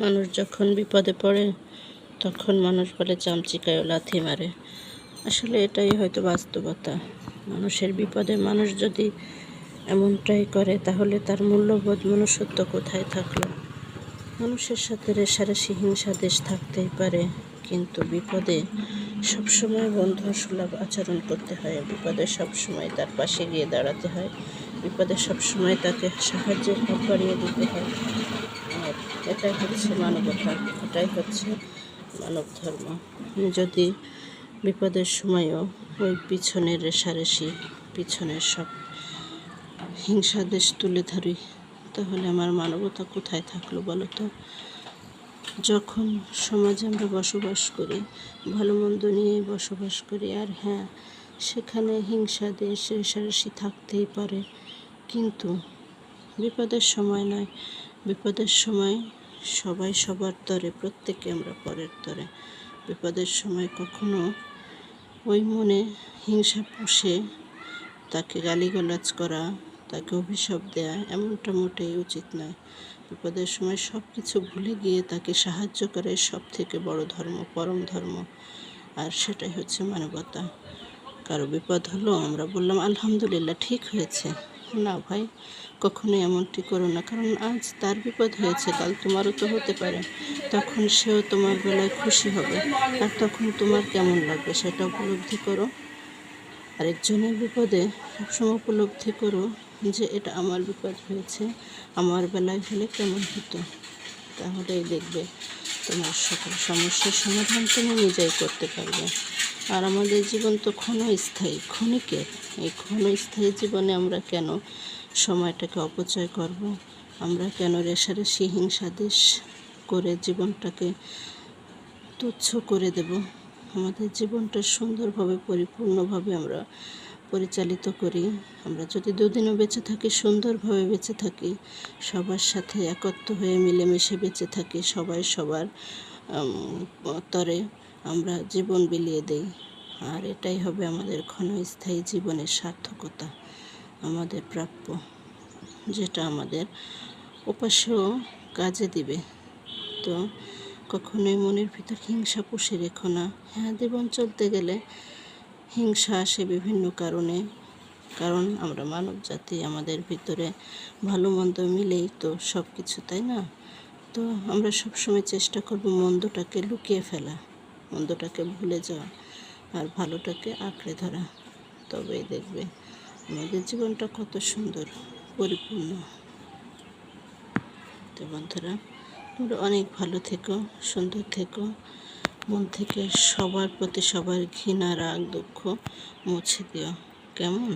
মানুষ যখন বিপদে পড়ে তখন মানুষ বলে চামচিকায় লাথি মারে। আসলে এটাই হয়তো বাস্তবতা। মানুষের বিপদে মানুষ যদি এমনটাই করে তাহলে তার মূল্যবোধ মনুষ্যত্ব কোথায় থাকলো? মানুষের সাথে রেষারেষি হিংসা দেশ থাকতেই পারে, কিন্তু বিপদে সবসময় বন্ধু সুলভ আচরণ করতে হয়। বিপদে সবসময় তার পাশে গিয়ে দাঁড়াতে হয়। বিপদে সবসময় তাকে সাহায্যের হাত বাড়িয়ে দিতে হয়। আর এটাই হচ্ছে মানবতা, এটাই হচ্ছে মানব ধর্ম। যদি বিপদের সময়ও ওই পিছনের রেষারেষি, পিছনের সব হিংসা দেশ তুলে ধরি, তাহলে আমার মানবতা কোথায় থাকলো বলো তো? যখন সমাজে আমরা বসবাস করি, ভালো মন্দ নিয়ে বসবাস করি, আর হ্যাঁ, সেখানে হিংসা দেশ রেষারেষি থাকতেই পারে, কিন্তু বিপদের সময় নয়। বিপদের সময় সবাই সবার তরে, প্রত্যেকে আমরা পরের তরে। বিপদের সময় কখনো ওই মনে হিংসা পুষে তাকে গালিগালাজ করা, তাকে অভিশাপ দেয়া, এমনটা মোটেই উচিত নয়। বিপদের সময় সব কিছু ভুলে গিয়ে তাকে সাহায্য করে সব থেকে বড় ধর্ম, পরম ধর্ম। আর সেটাই হচ্ছে মানবতা। কারো বিপদ হলো, আমরা বললাম আলহামদুলিল্লাহ, ঠিক হয়েছে। না ভাই, কখনোই এমনটি করো না, কারণ আজ তার বিপদ হয়েছে, কাল তোমারও তো হতে পারে। তখন সেও তোমার বেলায় খুশি হবে, আর তখন তোমার কেমন লাগবে সেটা উপলব্ধি করো। আরেকজনের বিপদে সবসময় উপলব্ধি করো যে এটা আমার বিপদ হয়েছে, আমার বেলায় হলে কেমন হতো। তাহলেই দেখবে তোমার সকল সমস্যার সমাধান তুমি নিজেই করতে পারবে। আর আমাদের জীবন তো ক্ষণস্থায়ী, ক্ষণিকের। এই ক্ষণস্থায়ী জীবনে আমরা কেন সময়টাকে অপচয় করব? আমরা কেন রেষারেষি হিংসা দেশ করে জীবনটাকে তুচ্ছ করে দেব? আমাদের জীবনটা সুন্দরভাবে, পরিপূর্ণভাবে আমরা পরিচালিত করি। আমরা যদি দুদিনও বেঁচে থাকি, সুন্দরভাবে বেঁচে থাকি, সবার সাথে একত্র হয়ে মিলেমিশে বেঁচে থাকি, সবাই সবার তরে আমরা জীবন বিলিয়ে দেই। আর এটাই হবে আমাদের ক্ষণস্থায়ী জীবনের সার্থকতা, আমাদের প্রাপ্য, যেটা আমাদের উপাসেও কাজে দিবে। তো কখনোই মনের ভিতর হিংসা পুষে রেখো না। হ্যাঁ, জীবন চলতে গেলে হিংসা আসে বিভিন্ন কারণে, কারণ আমরা মানব জাতি, আমাদের ভিতরে ভালো মন্দ মিলেই তো সব কিছু, তাই না? তো আমরা সবসময় চেষ্টা করব মন্দটাকে লুকিয়ে ফেলা, মন্দটাকে ভুলে যাওয়া, আর ভালোটাকে আঁকড়ে ধরা। তবেই দেখবে আমাদের জীবনটা কত সুন্দর, পরিপূর্ণ। তো বন্ধুরা, তোমরা অনেক ভালো থেকো, সুন্দর থেকো। মন থেকে সবার প্রতি সবার ঘৃণা, রাগ, দুঃখ মুছে দিও, কেমন?